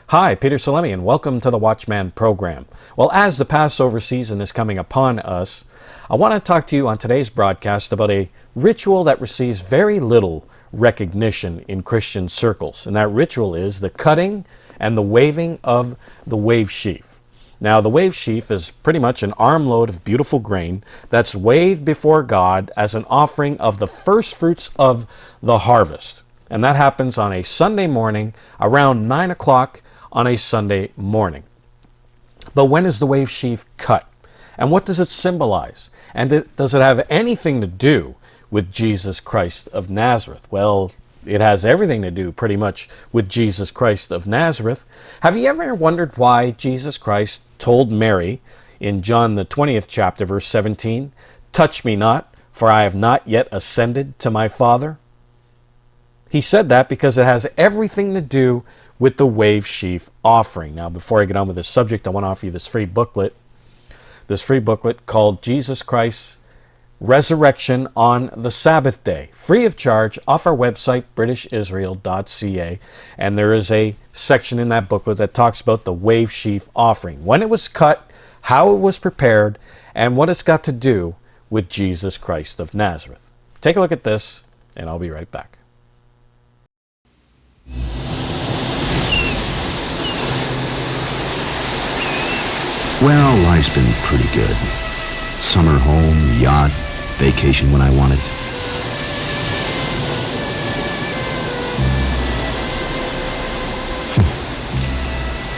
Hi, Peter Salemi, and welcome to the Watchman program. Well, as the Passover season is coming upon us, I want to talk to you on today's broadcast about a ritual that receives very little recognition in Christian circles, and that ritual is the cutting and the waving of the wave sheaf. Now, the wave sheaf is pretty much an armload of beautiful grain that's waved before God as an offering of the first fruits of the harvest. And that happens on a Sunday morning around 9 o'clock on a Sunday morning. But when is the wave sheaf cut? And what does it symbolize? And does it have anything to do with Jesus Christ of Nazareth? Well, it has everything to do pretty much with Jesus Christ of Nazareth. Have you ever wondered why Jesus Christ told Mary in John the 20th chapter, verse 17, "Touch me not, for I have not yet ascended to my Father"? He said that because it has everything to do with the wave sheaf offering. Now, before I get on with this subject, I want to offer you this free booklet called Jesus Christ's Resurrection on the Sabbath Day, free of charge, off our website, britishisrael.ca. And there is a section in that booklet that talks about the wave sheaf offering, when it was cut, how it was prepared, and what it's got to do with Jesus Christ of Nazareth. Take a look at this, and I'll be right back. Well, life's been pretty good. Summer home, yacht, vacation when I want it.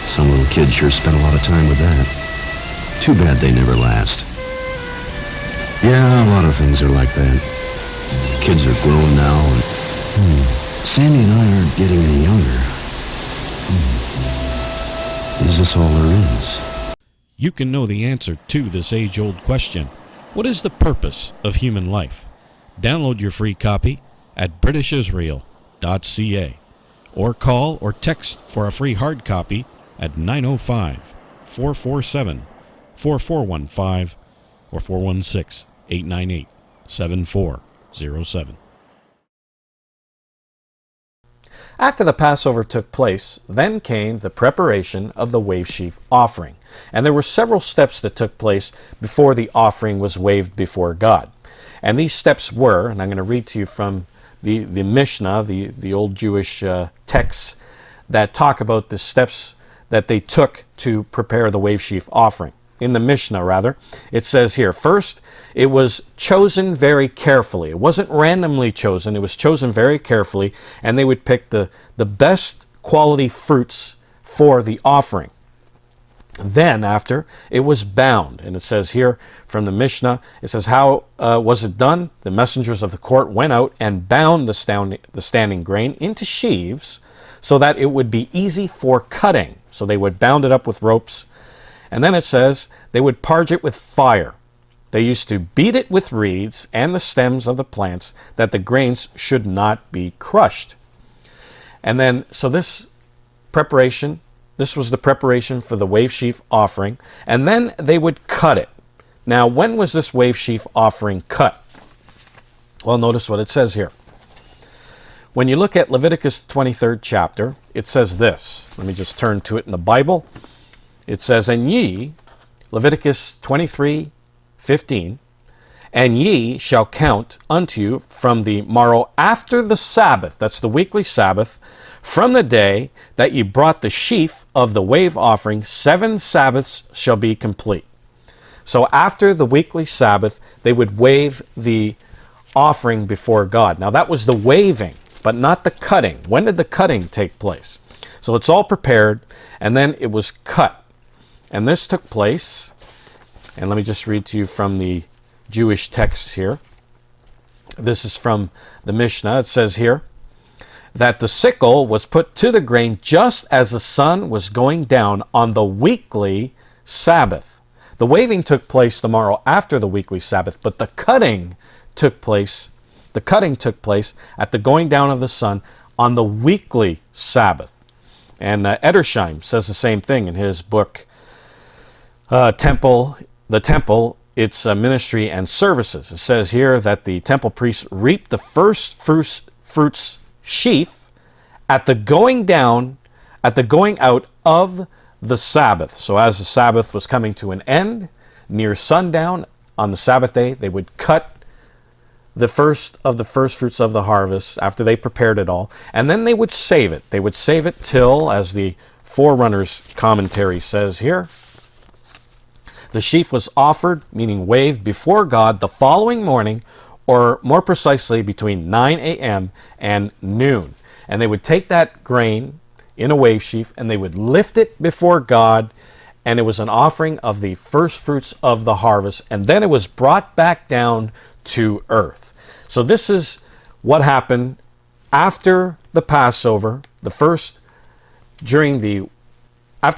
Some little kids sure spend a lot of time with that. Too bad they never last. Yeah, a lot of things are like that. Kids are grown now, and Sandy and I aren't getting any younger. Is this all there is? You can know the answer to this age-old question. What is the purpose of human life? Download your free copy at britishisrael.ca or call or text for a free hard copy at 905-447-4415 or 416-898-7407. After the Passover took place, then came the preparation of the wave sheaf offering. And there were several steps that took place before the offering was waved before God. And these steps were, and I'm going to read to you from the Mishnah, the old Jewish texts that talk about the steps that they took to prepare the wave sheaf offering. In the Mishnah, rather, it says here, first, it was chosen very carefully. It wasn't randomly chosen. It was chosen very carefully, and they would pick the best quality fruits for the offering. Then, after, it was bound. And it says here from the Mishnah, it says, how was it done? The messengers of the court went out and bound the standing grain into sheaves so that it would be easy for cutting. So they would bound it up with ropes. And then it says they would parge it with fire. They used to beat it with reeds and the stems of the plants that the grains should not be crushed. And then, so this was the preparation for the wave sheaf offering. And then they would cut it. Now, when was this wave sheaf offering cut? Well, notice what it says here. When you look at Leviticus 23rd chapter, it says this. Let me just turn to it in the Bible. It says, and ye, Leviticus 23:15, and ye shall count unto you from the morrow after the Sabbath, that's the weekly Sabbath, from the day that ye brought the sheaf of the wave offering, 7 Sabbaths shall be complete. So after the weekly Sabbath, they would wave the offering before God. Now that was the waving, but not the cutting. When did the cutting take place? So it's all prepared, and then it was cut. And this took place, and let me just read to you from the Jewish text here. This is from the Mishnah. It says here that the sickle was put to the grain just as the sun was going down on the weekly Sabbath. The waving took place the morrow after the weekly Sabbath, but the cutting took place at the going down of the sun on the weekly Sabbath. And Edersheim says the same thing in his book, The Temple, Its Ministry and Services. It says here that the temple priests reaped the first fruits sheaf at the going out of the Sabbath. So as the Sabbath was coming to an end, near sundown on the Sabbath day, they would cut the first fruits of the harvest after they prepared it all, and then they would save it. They would save it till, as the Forerunner's commentary says here, the sheaf was offered, meaning waved, before God the following morning, or more precisely between 9 a.m. and noon. And they would take that grain in a wave sheaf, and they would lift it before God, and it was an offering of the first fruits of the harvest, and then it was brought back down to earth. So this is what happened after the Passover, after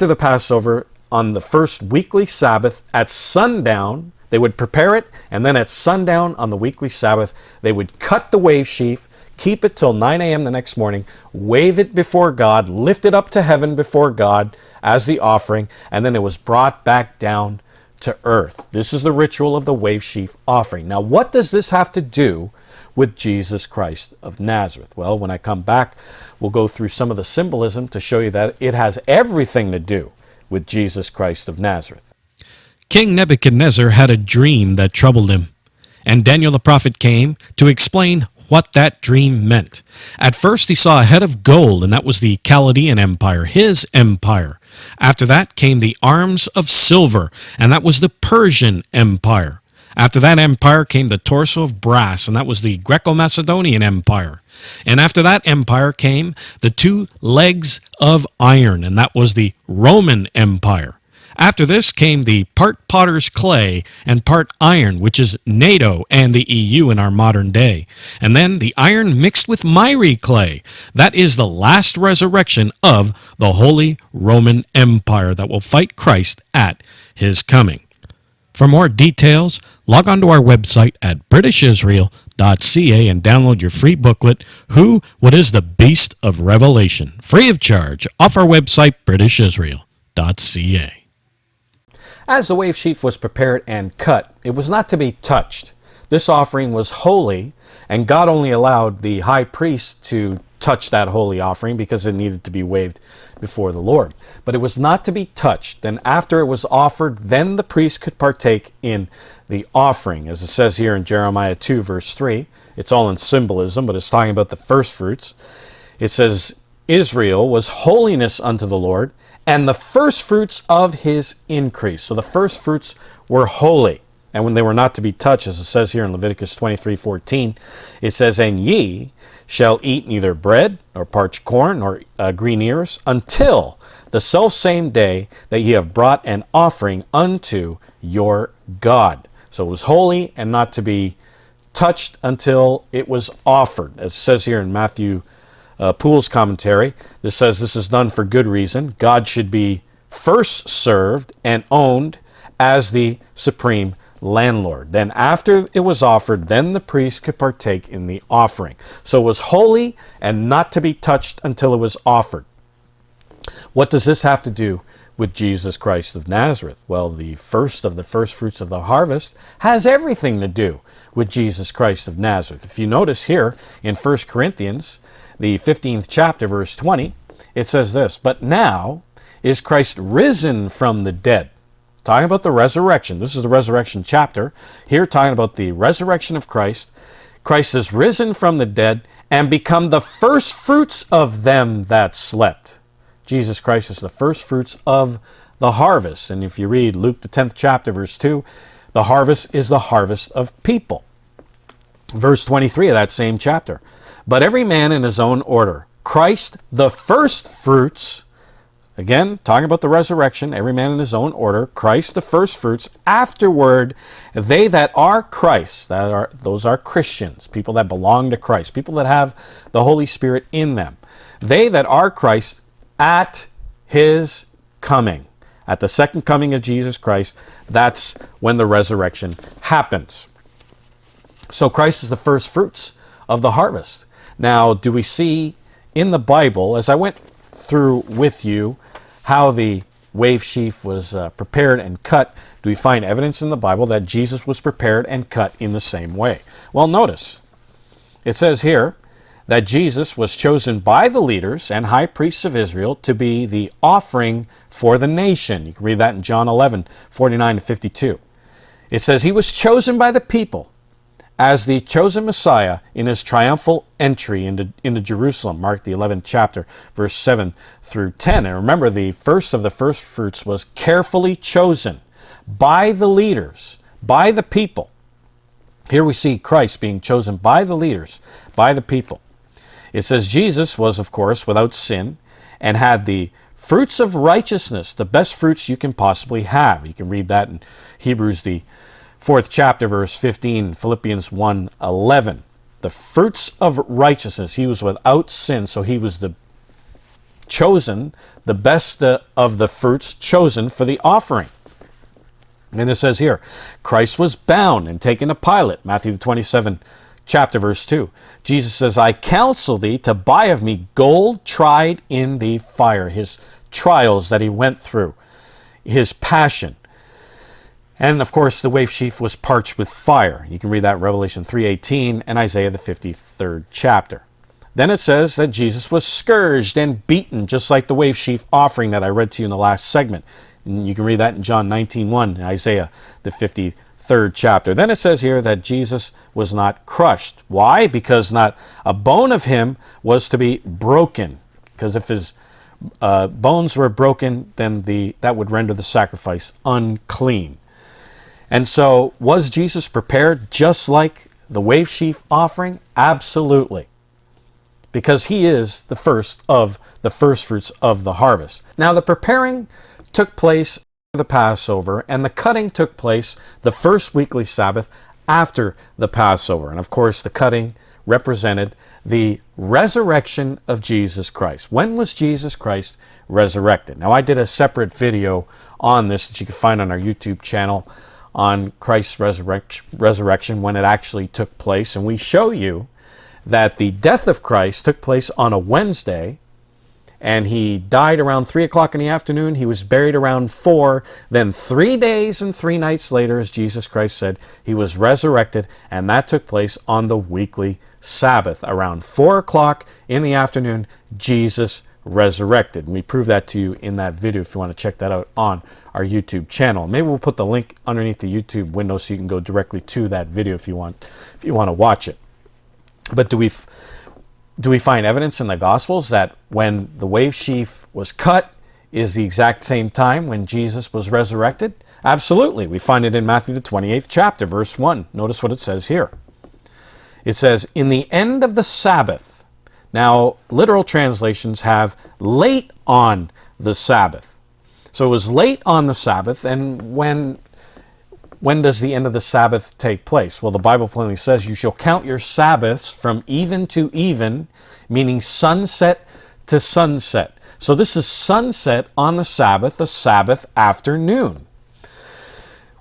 the Passover, on the first weekly Sabbath at sundown. They would prepare it, and then at sundown on the weekly Sabbath, they would cut the wave sheaf, keep it till 9 a.m. the next morning, wave it before God, lift it up to heaven before God as the offering, and then it was brought back down to earth. This is the ritual of the wave sheaf offering. Now, what does this have to do with Jesus Christ of Nazareth? Well, when I come back, we'll go through some of the symbolism to show you that it has everything to do with Jesus Christ of Nazareth. King Nebuchadnezzar had a dream that troubled him, and Daniel the prophet came to explain what that dream meant. At first he saw a head of gold, and that was the Chaldean Empire, his empire. After that came the arms of silver, and that was the Persian Empire. After that empire came the torso of brass, and that was the Greco-Macedonian Empire. And after that empire came the two legs of iron, and that was the Roman Empire. After this came the part potter's clay and part iron, which is NATO and the EU in our modern day. And then the iron mixed with miry clay. That is the last resurrection of the Holy Roman Empire that will fight Christ at his coming. For more details, log on to our website at britishisrael.ca and download your free booklet, What is the Beast of Revelation? Free of charge, off our website, britishisrael.ca. As the wave sheaf was prepared and cut, it was not to be touched. This offering was holy, and God only allowed the high priest to touch that holy offering because it needed to be waved before the Lord. But it was not to be touched. Then after it was offered, then the priest could partake in the offering. As it says here in Jeremiah 2, verse 3, it's all in symbolism, but it's talking about the first fruits. It says, Israel was holiness unto the Lord, and the first fruits of his increase. So the first fruits were holy, and when they were not to be touched, as it says here in Leviticus 23:14, it says, And ye shall eat neither bread, nor parched corn, nor green ears, until the selfsame day that ye have brought an offering unto your God. So it was holy and not to be touched until it was offered. As it says here in Matthew Poole's commentary, this says this is done for good reason. God should be first served and owned as the supreme landlord. Then after it was offered, then the priest could partake in the offering. So it was holy and not to be touched until it was offered. What does this have to do with Jesus Christ of Nazareth? Well, the first of the first fruits of the harvest has everything to do with Jesus Christ of Nazareth. If you notice here in 1 Corinthians, the 15th chapter, verse 20, it says this, But now is Christ risen from the dead. Talking about the resurrection. This is the resurrection chapter. Here talking about the resurrection of Christ. Christ is risen from the dead and become the first fruits of them that slept. Jesus Christ is the first fruits of the harvest. And if you read Luke the 10th chapter, verse 2, the harvest is the harvest of people. Verse 23 of that same chapter. But every man in his own order. Christ the first fruits. Again, talking about the resurrection, every man in his own order, Christ the first fruits, afterward they that are Christ, those are Christians, people that belong to Christ, people that have the Holy Spirit in them. They that are Christ at his coming, at the second coming of Jesus Christ, that's when the resurrection happens. So Christ is the first fruits of the harvest. Now, do we see in the Bible, as I went through with you, how the wave sheaf was prepared and cut, do we find evidence in the Bible that Jesus was prepared and cut in the same way? Well, notice, it says here that Jesus was chosen by the leaders and high priests of Israel to be the offering for the nation. You can read that in John 11, 49 to 52. It says he was chosen by the people as the chosen Messiah in his triumphal entry into Jerusalem, Mark the 11th chapter, verse 7 through 10. And remember, the first of the first fruits was carefully chosen by the leaders, by the people. Here we see Christ being chosen by the leaders, by the people. It says Jesus was, of course, without sin and had the fruits of righteousness, the best fruits you can possibly have. You can read that in Hebrews the 4th chapter, verse 15, Philippians 1:11. The fruits of righteousness. He was without sin, so he was the chosen, the best of the fruits chosen for the offering. And it says here, Christ was bound and taken to Pilate, Matthew the 27th chapter, verse 2. Jesus says, I counsel thee to buy of me gold tried in the fire. His trials that he went through, his passion. And of course, the wave sheaf was parched with fire. You can read that in Revelation 3:18 and Isaiah the 53rd chapter. Then it says that Jesus was scourged and beaten, just like the wave sheaf offering that I read to you in the last segment. And you can read that in John 19:1 and Isaiah the 53rd chapter. Then it says here that Jesus was not crushed. Why? Because not a bone of him was to be broken. Because if his bones were broken, then that would render the sacrifice unclean. And so, was Jesus prepared just like the wave sheaf offering? Absolutely. Because he is the first of the first fruits of the harvest. Now, the preparing took place after the Passover, and the cutting took place the first weekly Sabbath after the Passover. And of course, the cutting represented the resurrection of Jesus Christ. When was Jesus Christ resurrected? Now, I did a separate video on this that you can find on our YouTube channel on Christ's resurrection, when it actually took place. And we show you that the death of Christ took place on a Wednesday, and he died around 3 o'clock in the afternoon. He was buried around 4. Then 3 days and 3 nights later, as Jesus Christ said, he was resurrected, and that took place on the weekly Sabbath. Around 4 o'clock in the afternoon, Jesus resurrected. And we prove that to you in that video if you want to check that out on our YouTube channel. Maybe we'll put the link underneath the YouTube window so you can go directly to that video if you want to watch it. But do we find evidence in the Gospels that when the wave sheaf was cut is the exact same time when Jesus was resurrected? Absolutely. We find it in Matthew the 28th chapter, verse 1. Notice what it says here. It says, in the end of the Sabbath. Now, literal translations have late on the Sabbath. So it was late on the Sabbath, and when does the end of the Sabbath take place? Well, the Bible plainly says, you shall count your Sabbaths from even to even, meaning sunset to sunset. So this is sunset on the Sabbath, the Sabbath afternoon,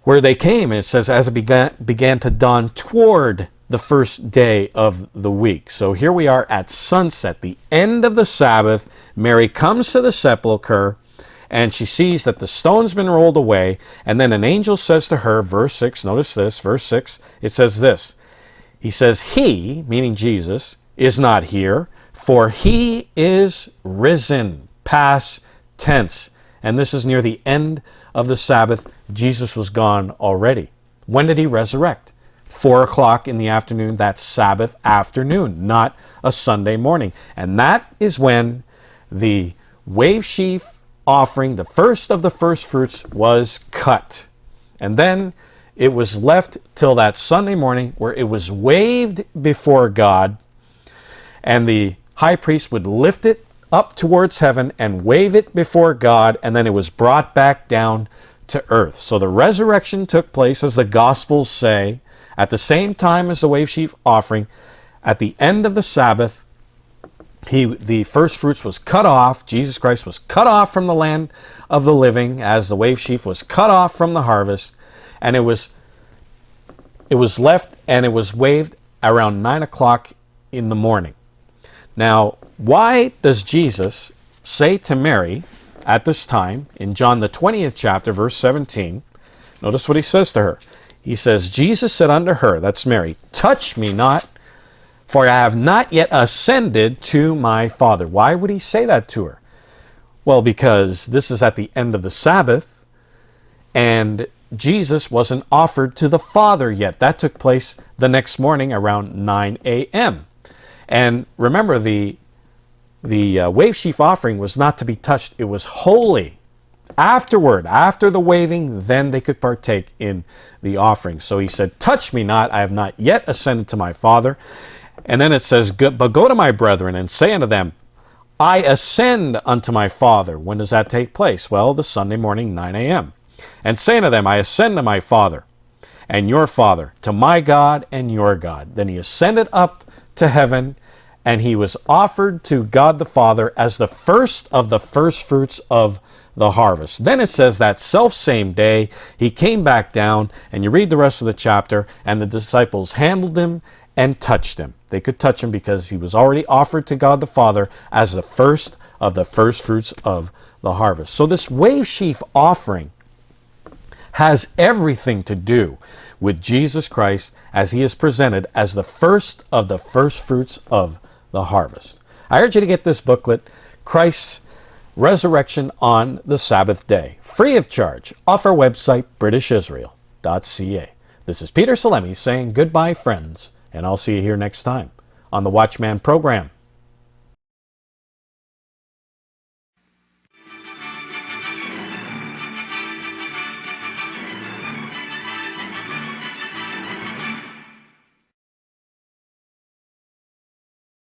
where they came, and it says, as it began to dawn toward the first day of the week. So here we are at sunset, the end of the Sabbath. Mary comes to the sepulchre, and she sees that the stone's been rolled away. And then an angel says to her, verse 6, notice this, verse 6, it says this. He says, he, meaning Jesus, is not here, for he is risen, past tense. And this is near the end of the Sabbath. Jesus was gone already. When did he resurrect? 4 o'clock in the afternoon, that's Sabbath afternoon, not a Sunday morning. And that is when the wave sheaf offering, the first of the first fruits, was cut. And then it was left till that Sunday morning where it was waved before God, and the high priest would lift it up towards heaven and wave it before God, and then it was brought back down to earth. So the resurrection took place, as the Gospels say, at the same time as the wave sheaf offering. At the end of the Sabbath, the first fruits was cut off. Jesus Christ was cut off from the land of the living, as the wave sheaf was cut off from the harvest, and it was left and it was waved around 9 o'clock in the morning. Now, why does Jesus say to Mary at this time, in John the 20th chapter, verse 17, notice what he says to her. He says, Jesus said unto her, that's Mary, touch me not, for I have not yet ascended to my Father. Why would he say that to her? Well, because this is at the end of the Sabbath, and Jesus wasn't offered to the Father yet. That took place the next morning around 9 a.m. And remember, the wave sheaf offering was not to be touched. It was holy. Afterward, after the waving, then they could partake in the offering. So he said, touch me not, I have not yet ascended to my Father. And then it says, but go to my brethren and say unto them, I ascend unto my Father. When does that take place? Well, the Sunday morning, 9 a.m. And say unto them, I ascend to my Father and your Father, to my God and your God. Then he ascended up to heaven, and he was offered to God the Father as the first of the first fruits of the harvest. Then it says that self-same day, he came back down, and you read the rest of the chapter, and the disciples handled him and touched him. They could touch him because he was already offered to God the Father as the first of the first fruits of the harvest. So this wave sheaf offering has everything to do with Jesus Christ, as he is presented as the first of the first fruits of the harvest. I urge you to get this booklet, Christ's Resurrection on the Sabbath Day, free of charge, off our website, britishisrael.ca. This is Peter Salemi saying goodbye, friends, and I'll see you here next time on the Watchman program.